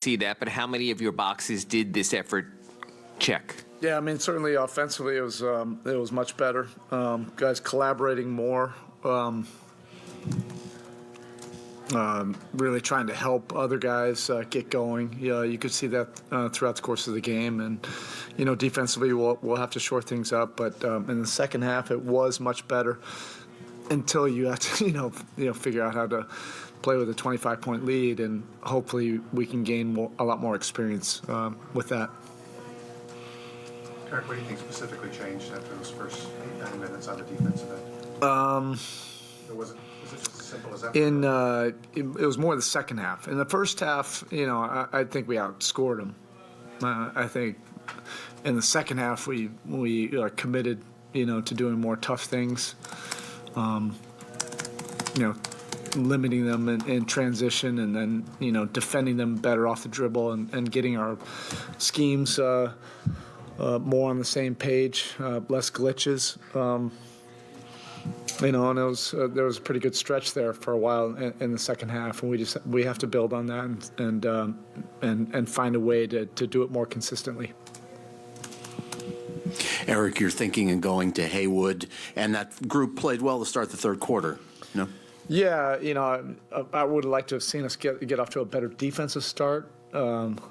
see that, but how many of your boxes did this effort check? Yeah, I mean, certainly offensively it was much better. Guys collaborating more, really trying to help other guys get going. Yeah, you could see that throughout the course of the game, and defensively we'll have to shore things up. But in the second half, it was much better until you have to figure out how to play with a 25-point lead, and hopefully we can gain a lot more experience with that. Erik, what do you think specifically changed after those first 8-9 minutes on the defensive end? Or was it just as simple as that? It was more the second half. In the first half, I think we outscored them. I think in the second half we are committed, to doing more tough things. Limiting them in transition, and then defending them better off the dribble, and getting our schemes more on the same page, less glitches. And there was a pretty good stretch there for a while in the second half, and we have to build on that and find a way to do it more consistently. Erik, you're thinking and going to Haywood, and that group played well to start the third quarter. No? Yeah, I would have liked to have seen us get off to a better defensive start. Look,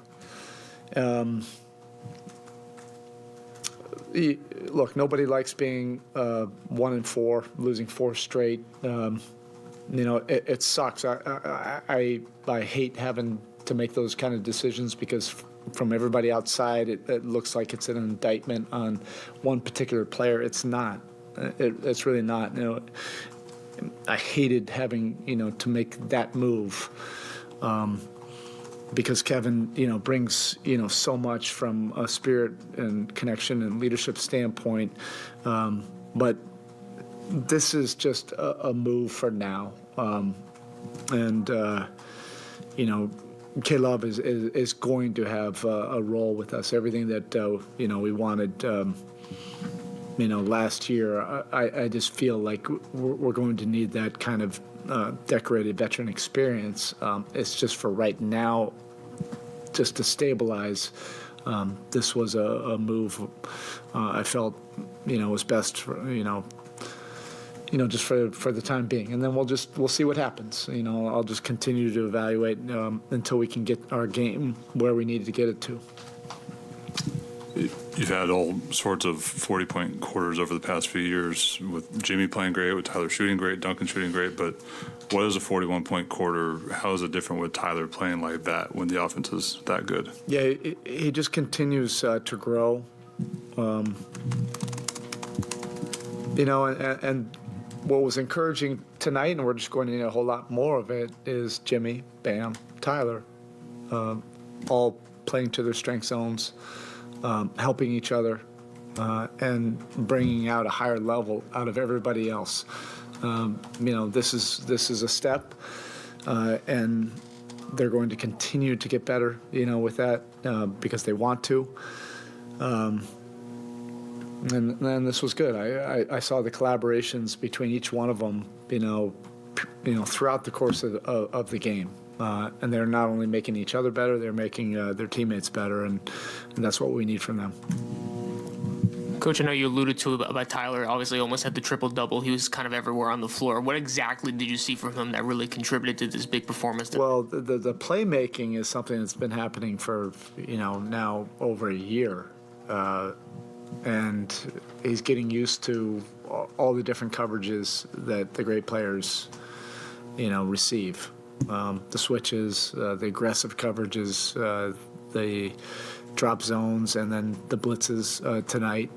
nobody likes being 1-4, losing 4 straight. It sucks. I hate having to make those kind of decisions, because from everybody outside, it looks like it's an indictment on one particular player. It's not. It's really not. I hated having to make that move. Because Kevin, brings, so much from a spirit and connection and leadership standpoint. But this is just a move for now. K-Love is going to have a role with us. Everything that, we wanted, last year, I just feel like we're going to need that kind of decorated veteran experience. It's just for right now, just to stabilize. This was a move I felt was best for just for the time being, and then we'll see what happens. I'll just continue to evaluate until we can get our game where we need to get it to. You've had all sorts of 40-point quarters over the past few years, with Jimmy playing great, with Tyler shooting great, Duncan shooting great. But what is a 41-point quarter? How is it different with Tyler playing like that when the offense is that good? Yeah, he just continues to grow. And what was encouraging tonight, and we're just going to need a whole lot more of it, is Jimmy, Bam, Tyler, all playing to their strength zones. Helping each other, and bringing out a higher level out of everybody else. This is a step, and they're going to continue to get better, with that, because they want to. And then this was good. I saw the collaborations between each one of them, throughout the course of the game. And they're not only making each other better, they're making their teammates better, and that's what we need from them. Coach, I know you alluded to about Tyler, obviously almost had the triple-double. He was kind of everywhere on the floor. What exactly did you see from him that really contributed to this big performance? Well, the playmaking is something that's been happening for, now over a year. And he's getting used to all the different coverages that the great players, receive. The switches, the aggressive coverages, the drop zones, and then the blitzes tonight.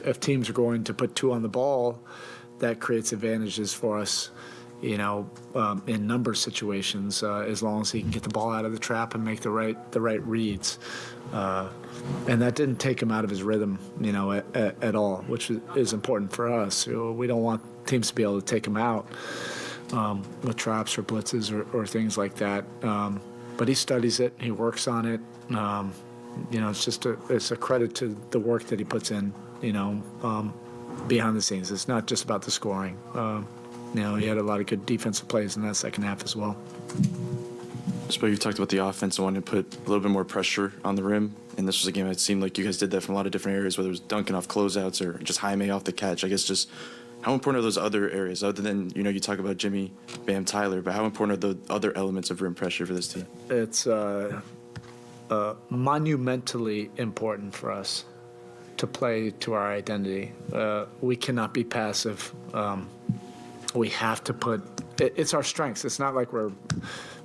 If teams are going to put 2 on the ball, that creates advantages for us, in number situations, as long as he can get the ball out of the trap and make the right reads. And that didn't take him out of his rhythm, at all, which is important for us. We don't want teams to be able to take him out with traps or blitzes or things like that. But he studies it, he works on it. It's a credit to the work that he puts in, behind the scenes. It's not just about the scoring. He had a lot of good defensive plays in that second half as well. Spo, you talked about the offense and wanting to put a little bit more pressure on the rim, and this was a game that seemed like you guys did that from a lot of different areas, whether it was dunking off closeouts or just Jaime off the catch. I guess just how important are those other areas, other than, you talk about Jimmy, Bam, Tyler, but how important are the other elements of rim pressure for this team? It's monumentally important for us to play to our identity. We cannot be passive. We have to put it's our strengths. It's not like we're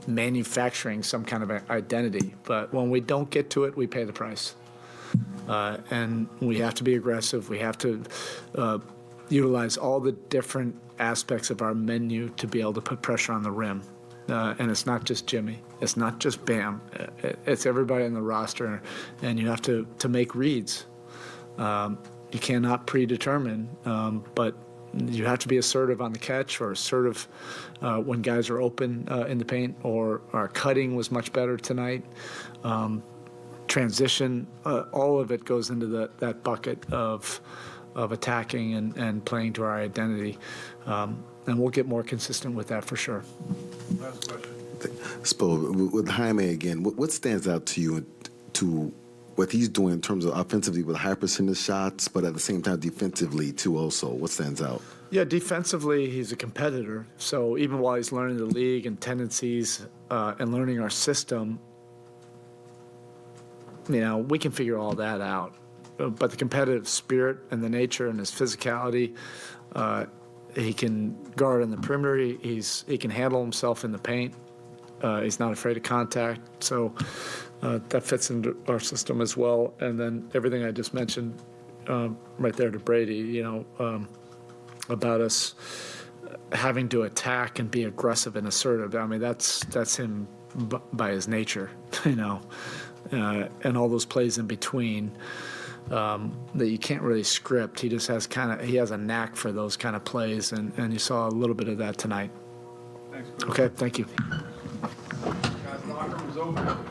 manufacturing some kind of identity, but when we don't get to it, we pay the price. And we have to be aggressive. We have to utilize all the different aspects of our menu to be able to put pressure on the rim. And it's not just Jimmy. It's not just Bam. It's everybody on the roster, and you have to make reads. You cannot predetermine, but you have to be assertive on the catch or assertive when guys are open in the paint, or our cutting was much better tonight. Transition, all of it goes into that bucket of attacking and playing to our identity. And we'll get more consistent with that for sure. Last question. Spo, with Jaime again, what stands out to you to what he's doing in terms of offensively with high percentage shots, but at the same time defensively too also? What stands out? Yeah, defensively, he's a competitor. So even while he's learning the league and tendencies and learning our system, we can figure all that out. But the competitive spirit and the nature and his physicality, he can guard on the perimeter. He can handle himself in the paint. He's not afraid of contact. So that fits into our system as well. And then everything I just mentioned right there to Brady, about us having to attack and be aggressive and assertive. I mean, that's him by his nature, and all those plays in between that you can't really script. He just has he has a knack for those kind of plays, and you saw a little bit of that tonight. Thanks, Coach. Okay, thank you. Guys, locker room's open.